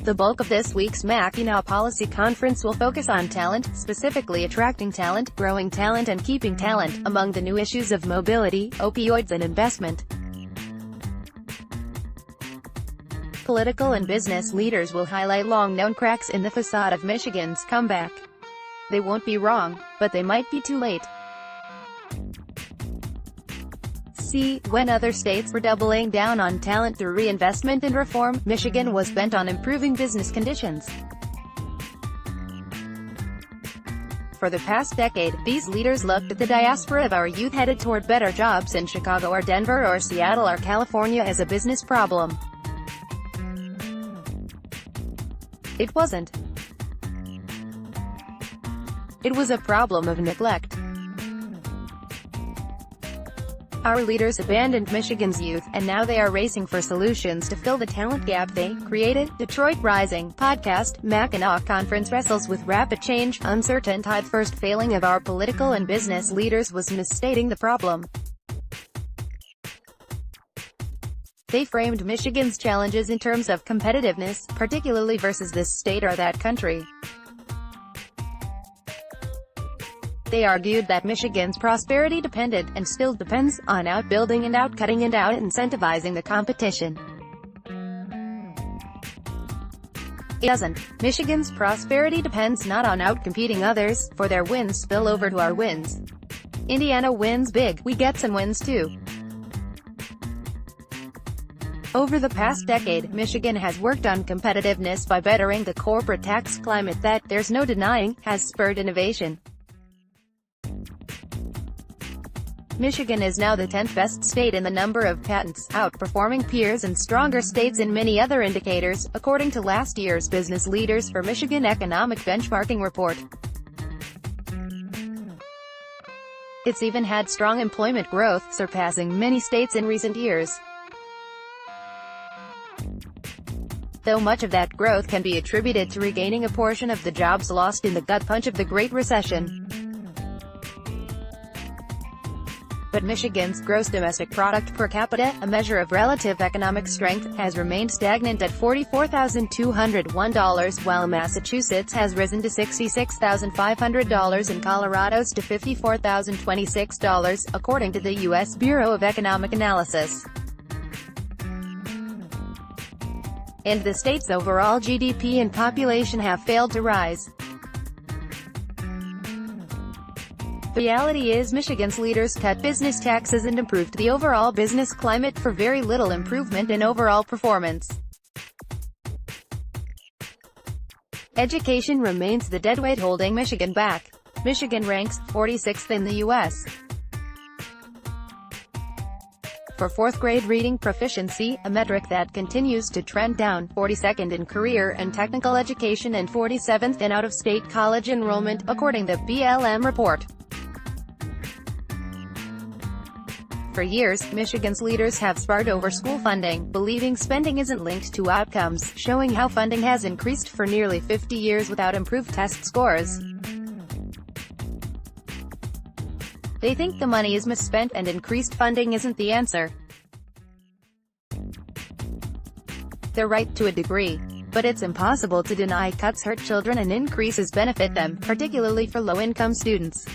The bulk of this week's Mackinac Policy Conference will focus on talent, specifically attracting talent, growing talent and keeping talent, among the new issues of mobility, opioids and investment. Political and business leaders will highlight long-known cracks in the facade of Michigan's comeback. They won't be wrong, but they might be too late. See, when other states were doubling down on talent through reinvestment and reform, Michigan was bent on improving business conditions. For the past decade, these leaders looked at the diaspora of our youth headed toward better jobs in Chicago or Denver or Seattle or California as a business problem. It wasn't. It was a problem of neglect. Our leaders abandoned Michigan's youth, and now they are racing for solutions to fill the talent gap they created. Detroit Rising podcast, Mackinac Conference wrestles with rapid change, uncertain tide. First failing of our political and business leaders was misstating the problem. They framed Michigan's challenges in terms of competitiveness, particularly versus this state or that country. They argued that Michigan's prosperity depended, and still depends, on outbuilding and outcutting and out-incentivizing the competition. It doesn't. Michigan's prosperity depends not on outcompeting others, for their wins spill over to our wins. Indiana wins big, we get some wins too. Over the past decade, Michigan has worked on competitiveness by bettering the corporate tax climate that, there's no denying, has spurred innovation. Michigan is now the 10th best state in the number of patents, outperforming peers and stronger states in many other indicators, according to last year's Business Leaders for Michigan Economic Benchmarking Report. It's even had strong employment growth, surpassing many states in recent years. Though much of that growth can be attributed to regaining a portion of the jobs lost in the gut punch of the Great Recession. But Michigan's gross domestic product per capita, a measure of relative economic strength, has remained stagnant at $44,201, while Massachusetts has risen to $66,500 and Colorado's to $54,026, according to the U.S. Bureau of Economic Analysis. And the state's overall GDP and population have failed to rise. The reality is Michigan's leaders cut business taxes and improved the overall business climate for very little improvement in overall performance. Education remains the deadweight holding Michigan back. Michigan ranks 46th in the U.S. for fourth-grade reading proficiency, a metric that continues to trend down, 42nd in career and technical education and 47th in out-of-state college enrollment, according to the BLM report. For years, Michigan's leaders have sparred over school funding, believing spending isn't linked to outcomes, showing how funding has increased for nearly 50 years without improved test scores. They think the money is misspent, and increased funding isn't the answer. They're right to a degree. But it's impossible to deny cuts hurt children and increases benefit them, particularly for low-income students.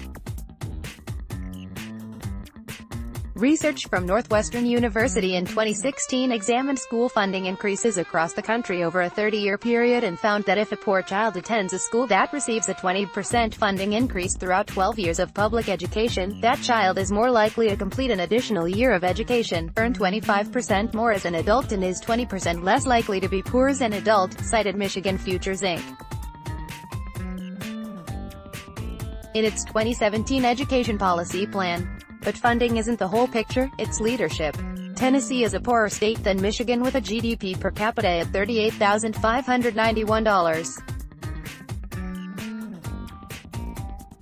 Research from Northwestern University in 2016 examined school funding increases across the country over a 30-year period and found that if a poor child attends a school that receives a 20% funding increase throughout 12 years of public education, that child is more likely to complete an additional year of education, earn 25% more as an adult and is 20% less likely to be poor as an adult, cited Michigan Futures Inc. in its 2017 education policy plan. But funding isn't the whole picture, it's leadership. Tennessee is a poorer state than Michigan with a GDP per capita at $38,591.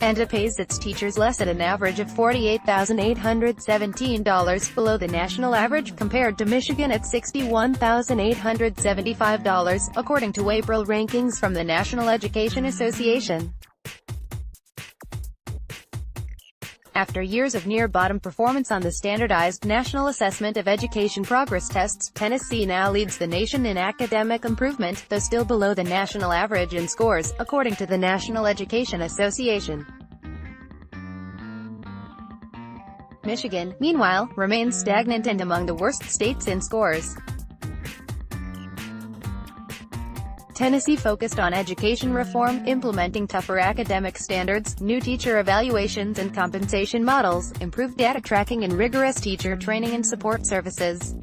And it pays its teachers less at an average of $48,817, below the national average, compared to Michigan at $61,875, according to April rankings from the National Education Association. After years of near-bottom performance on the standardized National Assessment of Education Progress tests, Tennessee now leads the nation in academic improvement, though still below the national average in scores, according to the National Education Association. Michigan, meanwhile, remains stagnant and among the worst states in scores. Tennessee focused on education reform, implementing tougher academic standards, new teacher evaluations and compensation models, improved data tracking and rigorous teacher training and support services.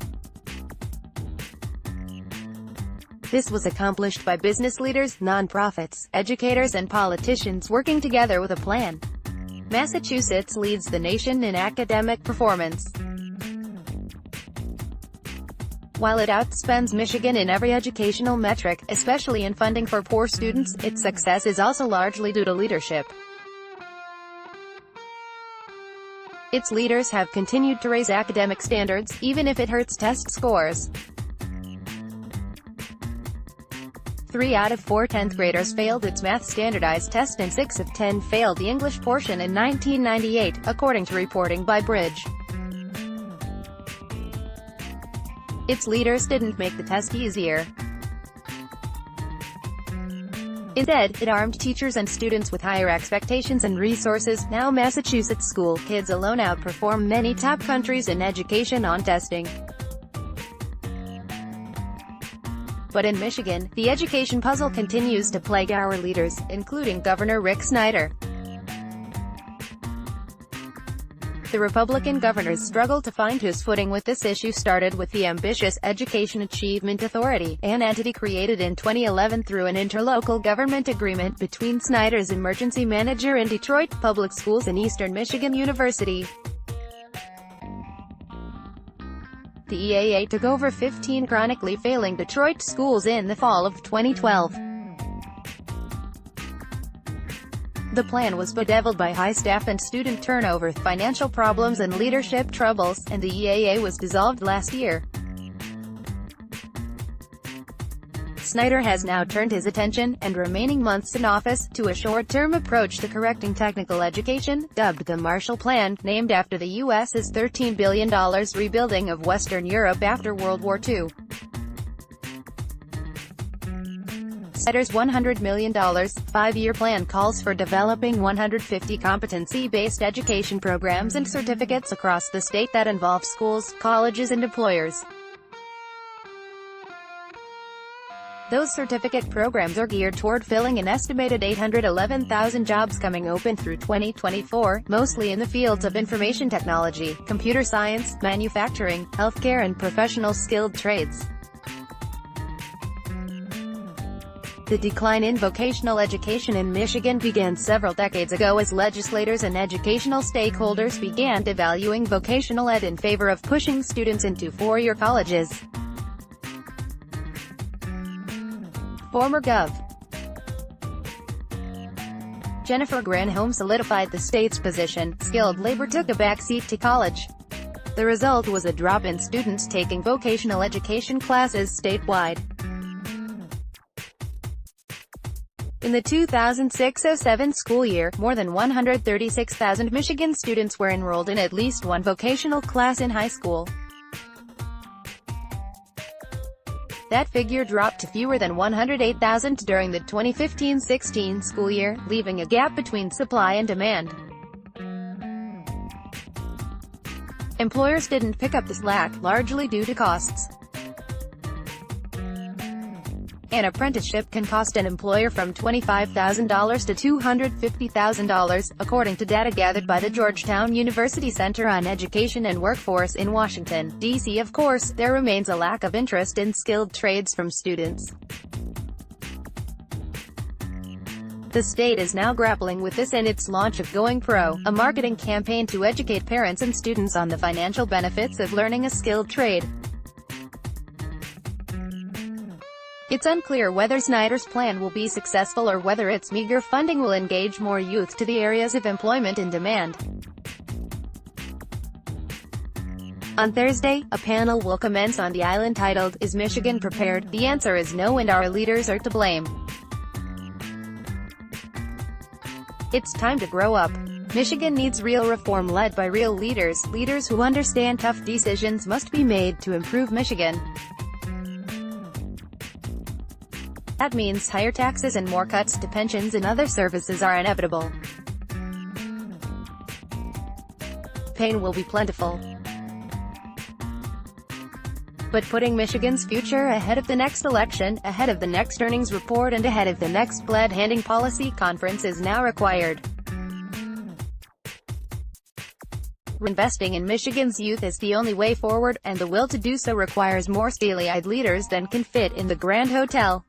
This was accomplished by business leaders, nonprofits, educators and politicians working together with a plan. Massachusetts leads the nation in academic performance. While it outspends Michigan in every educational metric, especially in funding for poor students, its success is also largely due to leadership. Its leaders have continued to raise academic standards, even if it hurts test scores. 3 out of 4 10th graders failed its math standardized test and 6 of 10 failed the English portion in 1998, according to reporting by Bridge. Its leaders didn't make the test easier. Instead, it armed teachers and students with higher expectations and resources. Now Massachusetts school kids alone outperform many top countries in education on testing. But in Michigan, the education puzzle continues to plague our leaders, including Governor Rick Snyder. The Republican governor's struggle to find his footing with this issue started with the ambitious Education Achievement Authority, an entity created in 2011 through an interlocal government agreement between Snyder's emergency manager in Detroit Public Schools and Eastern Michigan University. The EAA took over 15 chronically failing Detroit schools in the fall of 2012. The plan was bedeviled by high staff and student turnover, financial problems and leadership troubles, and the EAA was dissolved last year. Snyder has now turned his attention, and remaining months in office, to a short-term approach to correcting technical education, dubbed the Marshall Plan, named after the U.S.'s $13 billion rebuilding of Western Europe after World War II. Snyder's $100 million, 5-year plan calls for developing 150 competency-based education programs and certificates across the state that involve schools, colleges and employers. Those certificate programs are geared toward filling an estimated 811,000 jobs coming open through 2024, mostly in the fields of information technology, computer science, manufacturing, healthcare and professional skilled trades. The decline in vocational education in Michigan began several decades ago as legislators and educational stakeholders began devaluing vocational ed in favor of pushing students into four-year colleges. Former Gov. Jennifer Granholm solidified the state's position. Skilled labor took a backseat to college. The result was a drop in students taking vocational education classes statewide. In the 2006-07 school year, more than 136,000 Michigan students were enrolled in at least one vocational class in high school. That figure dropped to fewer than 108,000 during the 2015-16 school year, leaving a gap between supply and demand. Employers didn't pick up the slack, largely due to costs. An apprenticeship can cost an employer from $25,000 to $250,000, according to data gathered by the Georgetown University Center on Education and Workforce in Washington, D.C. Of course, there remains a lack of interest in skilled trades from students. The state is now grappling with this in its launch of Going Pro, a marketing campaign to educate parents and students on the financial benefits of learning a skilled trade. It's unclear whether Snyder's plan will be successful or whether its meager funding will engage more youth to the areas of employment in demand. On Thursday, a panel will commence on the island titled, "Is Michigan Prepared?" The answer is no, and our leaders are to blame. It's time to grow up. Michigan needs real reform led by real leaders. Leaders who understand tough decisions must be made to improve Michigan. That means higher taxes and more cuts to pensions and other services are inevitable. Pain will be plentiful. But putting Michigan's future ahead of the next election, ahead of the next earnings report and ahead of the next blood-handing policy conference is now required. Reinvesting in Michigan's youth is the only way forward, and the will to do so requires more steely-eyed leaders than can fit in the Grand Hotel.